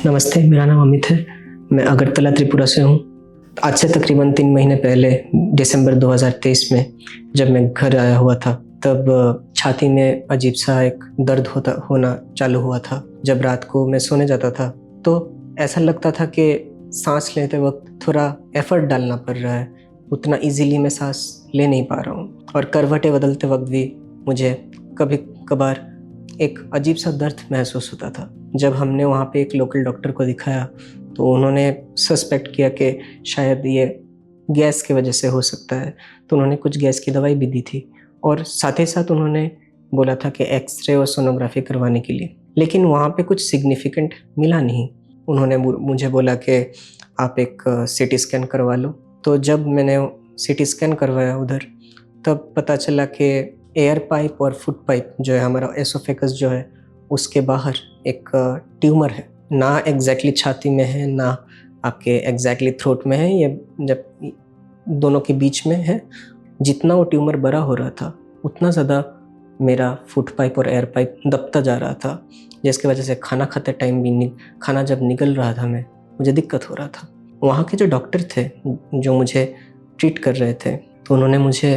नमस्ते, मेरा नाम अमित है। मैं अगरतला त्रिपुरा से हूँ। आज से तकरीबन 3 महीने पहले दिसंबर 2023 में जब मैं घर आया हुआ था, तब छाती में अजीब सा एक दर्द होना चालू हुआ था। जब रात को मैं सोने जाता था तो ऐसा लगता था कि सांस लेते वक्त थोड़ा एफर्ट डालना पड़ रहा है, उतना इजीली मैं सांस ले नहीं पा रहा हूँ। और करवटें बदलते वक्त भी मुझे कभी कभार एक अजीब सा दर्द महसूस होता था। जब हमने वहाँ पे एक लोकल डॉक्टर को दिखाया तो उन्होंने सस्पेक्ट किया कि शायद ये गैस की वजह से हो सकता है, तो उन्होंने कुछ गैस की दवाई भी दी थी और साथ ही साथ उन्होंने बोला था कि एक्सरे और सोनोग्राफी करवाने के लिए। लेकिन वहाँ पे कुछ सिग्निफिकेंट मिला नहीं। उन्होंने मुझे बोला कि आप एक सीटी स्कैन करवा लो। तो जब मैंने सीटी स्कैन करवाया उधर, तब पता चला कि एयर पाइप और फूड पाइप जो है, हमारा एसोफेगस जो है, उसके बाहर एक ट्यूमर है। ना एग्जैक्टली छाती में है, ना आपके एग्जैक्टली थ्रोट में है, ये जब दोनों के बीच में है। जितना वो ट्यूमर बड़ा हो रहा था उतना ज़्यादा मेरा फूड पाइप और एयर पाइप दबता जा रहा था, जिसकी वजह से खाना खाते टाइम भी खाना जब निकल रहा था मुझे दिक्कत हो रहा था। वहाँ के जो डॉक्टर थे जो मुझे ट्रीट कर रहे थे, तो उन्होंने मुझे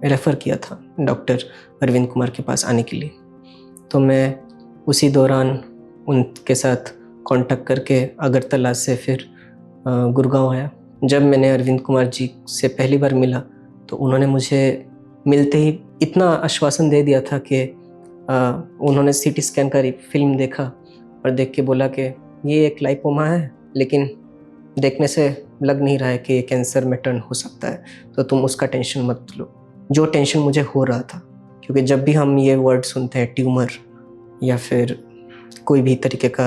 रेफ़र किया था डॉक्टर अरविंद कुमार के पास आने के लिए। तो मैं उसी दौरान उनके साथ कांटेक्ट करके अगरतला से फिर गुड़गांव आया। जब मैंने अरविंद कुमार जी से पहली बार मिला तो उन्होंने मुझे मिलते ही इतना आश्वासन दे दिया था कि उन्होंने सीटी स्कैन का फिल्म देखा और देख के बोला कि ये एक लाइपोमा है, लेकिन देखने से लग नहीं रहा है कि ये कैंसर में टर्न हो सकता है, तो तुम उसका टेंशन मत लो। जो टेंशन मुझे हो रहा था, क्योंकि जब भी हम ये वर्ड सुनते हैं ट्यूमर या फिर कोई भी तरीके का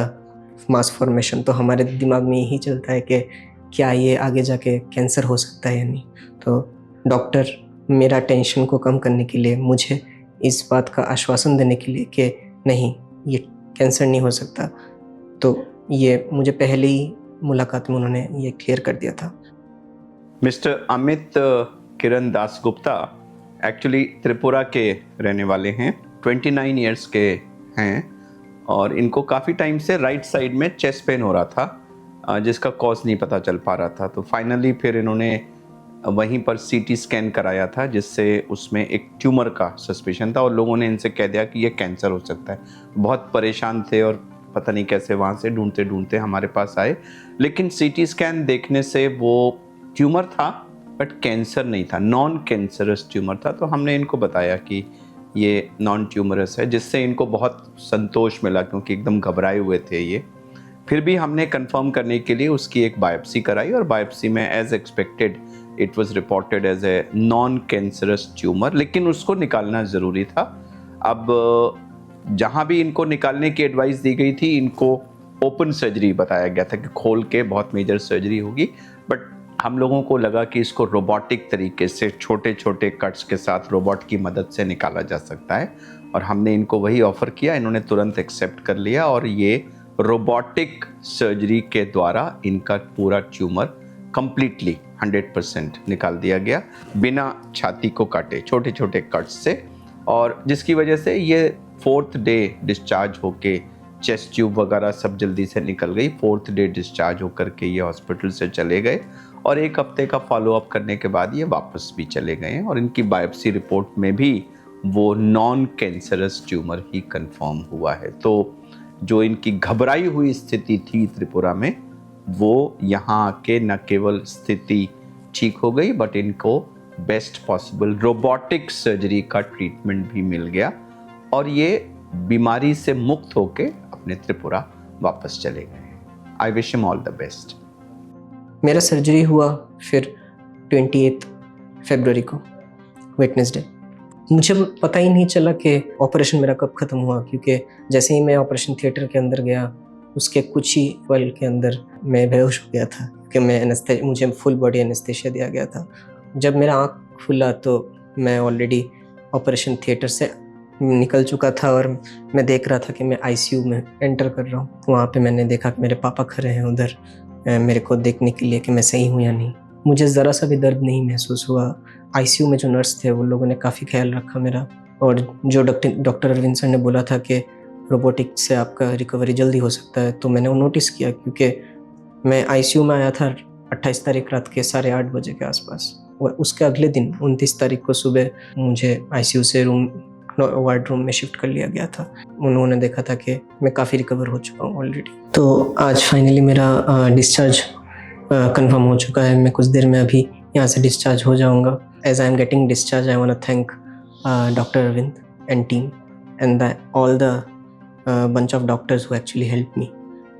मास फॉर्मेशन, तो हमारे दिमाग में यही चलता है कि क्या ये आगे जाके कैंसर हो सकता है या नहीं। तो डॉक्टर मेरा टेंशन को कम करने के लिए, मुझे इस बात का आश्वासन देने के लिए कि नहीं, ये कैंसर नहीं हो सकता, तो ये मुझे पहले ही मुलाकात में उन्होंने ये क्लियर कर दिया था। मिस्टर अमित किरण दास गुप्ता एक्चुअली त्रिपुरा के रहने वाले हैं, 29 इयर्स के हैं और इनको काफ़ी टाइम से राइट साइड में चेस्ट पेन हो रहा था, जिसका कॉज नहीं पता चल पा रहा था। तो फाइनली फिर इन्होंने वहीं पर सीटी स्कैन कराया था, जिससे उसमें एक ट्यूमर का सस्पेशन था और लोगों ने इनसे कह दिया कि ये कैंसर हो सकता है। बहुत परेशान थे और पता नहीं कैसे वहाँ से ढूंढते ढूंढते हमारे पास आए, लेकिन सीटी स्कैन देखने से वो ट्यूमर था बट कैंसर नहीं था, नॉन कैंसरस ट्यूमर था। तो हमने इनको बताया कि ये नॉन ट्यूमरस है, जिससे इनको बहुत संतोष मिला क्योंकि एकदम घबराए हुए थे ये। फिर भी हमने कंफर्म करने के लिए उसकी एक बायोप्सी कराई और बायोप्सी में as expected it was reported as a non cancerous tumour, लेकिन उसको निकालना ज़रूरी था। अब जहाँ भी इनको निकालने की एडवाइस दी गई थी, इनको ओपन सर्जरी बताया गया था कि खोल के बहुत मेजर सर्जरी होगी, बट हम लोगों को लगा कि इसको रोबोटिक तरीके से छोटे छोटे कट्स के साथ रोबोट की मदद से निकाला जा सकता है और हमने इनको वही ऑफ़र किया। इन्होंने तुरंत एक्सेप्ट कर लिया और ये रोबोटिक सर्जरी के द्वारा इनका पूरा ट्यूमर कंप्लीटली 100% निकाल दिया गया, बिना छाती को काटे, छोटे छोटे कट्स से, और जिसकी वजह से ये 4th डे डिस्चार्ज होके चेस्ट ट्यूब वगैरह सब जल्दी से निकल गई। 4th डे डिस्चार्ज होकर के ये हॉस्पिटल से चले गए और 1 हफ्ते का फॉलोअप करने के बाद ये वापस भी चले गए और इनकी बायोप्सी रिपोर्ट में भी वो नॉन कैंसरस ट्यूमर ही कंफर्म हुआ है। तो जो इनकी घबराई हुई स्थिति थी त्रिपुरा में, वो यहाँ आके न केवल स्थिति ठीक हो गई बट इनको बेस्ट पॉसिबल रोबोटिक सर्जरी का ट्रीटमेंट भी मिल गया और ये बीमारी से मुक्त होके अपने त्रिपुरा वापस चले गए। I wish him all the best. मेरा सर्जरी हुआ फिर 28 फरवरी को, वेडनेसडे। मुझे पता ही नहीं चला कि ऑपरेशन मेरा कब ख़त्म हुआ, क्योंकि जैसे ही मैं ऑपरेशन थिएटर के अंदर गया उसके कुछ ही पल के अंदर मैं बेहोश हो गया था, क्योंकि मुझे फुल बॉडी एनेस्थेशिया दिया गया था। जब मेरा आँख खुला तो मैं ऑलरेडी ऑपरेशन थिएटर से निकल चुका था और मैं देख रहा था कि मैं आईसीयू में एंटर कर रहा हूँ। वहाँ पे मैंने देखा कि मेरे पापा खड़े हैं उधर मेरे को देखने के लिए कि मैं सही हूँ या नहीं। मुझे ज़रा सा भी दर्द नहीं महसूस हुआ। आईसीयू में जो नर्स थे वो लोगों ने काफ़ी ख्याल रखा मेरा, और जो डॉक्टर अरविंद सर ने बोला था कि रोबोटिक से आपका रिकवरी जल्दी हो सकता है। तो मैंने वो नोटिस किया, क्योंकि मैं आईसीयू में आया था 28 तारीख रात के 8:30 बजे के आसपास। उसके अगले दिन 29 तारीख को सुबह मुझे आईसीयू से वार्ड रूम में शिफ्ट कर लिया गया था। उन्होंने देखा था कि मैं काफ़ी रिकवर हो चुका हूँ ऑलरेडी। तो आज फाइनली मेरा डिस्चार्ज कंफर्म हो चुका है। मैं कुछ देर में अभी यहाँ से डिस्चार्ज हो जाऊँगा। As I am getting discharge, I want to thank doctor Arvind and team and all the bunch of doctors who actually help me.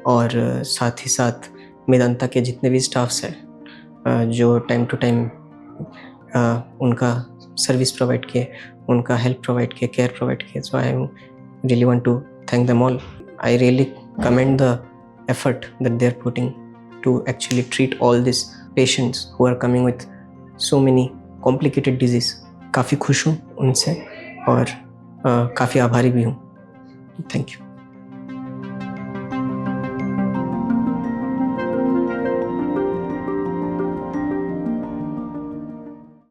और साथ ही साथ मेदांता के जितने भी स्टाफ्स हैं जो टाइम टू टाइम उनका सर्विस प्रोवाइड किए, उनका हेल्प प्रोवाइड किए, केयर प्रोवाइड किए। So I really want to thank them all. I really commend the effort that they are putting to actually treat all these patients who are coming with so many complicated disease। काफ़ी खुश हूँ उनसे और काफ़ी आभारी भी हूँ। Thank you.